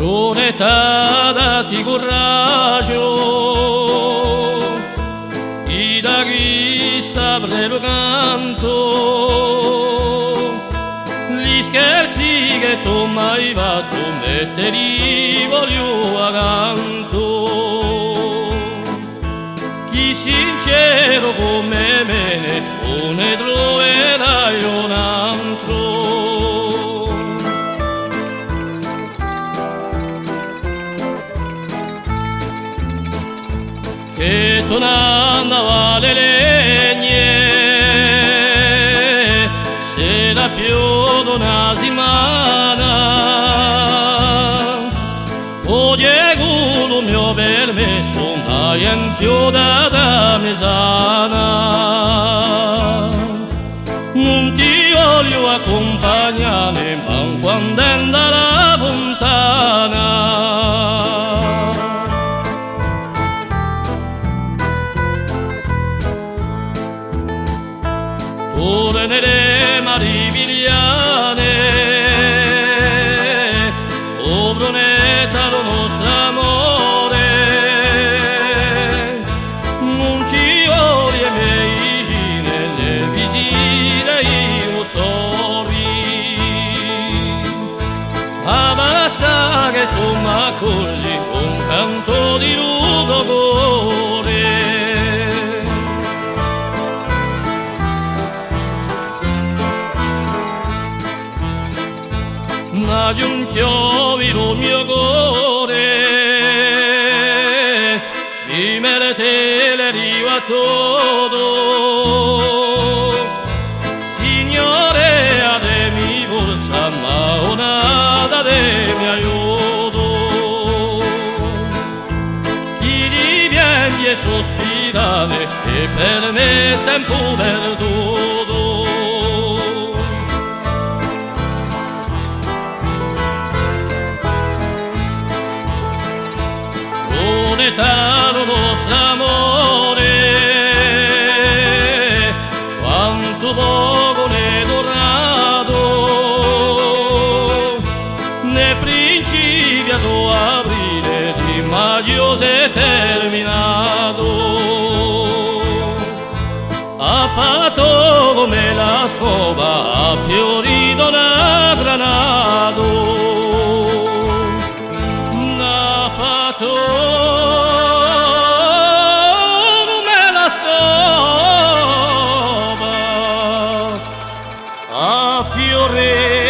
con età dati coraggio, i da chi saprà lo canto, gli scherzi che tu mai fatto metterli voglio accanto. Chi sincero come me non ne troverai un altro. Che tornava le legne se da più di una settimana oggi lo mio permesso mai in più da mesana non ti voglio accompagnare ma quando andrà lontana. Torneremo a Rivigliane, o Brunetta lo nostro amore, non ci voglio medicine, le visite i motori, ma basta che tu mi accorgi un canto di nudo cuore. Ma giunchiovi il mio cuore, di me le tele arriva tutto. Signore, a te mi forza, ma una da te mi aiuto. Chi ti piange e sospirare, e per me è tempo perduto. Età lo nostro amore, quanto poco ne è durato, ne principiato aprile di maggio si è terminato, ha fatto come la scopa, ha fiorito una granato, ha fatto a fiore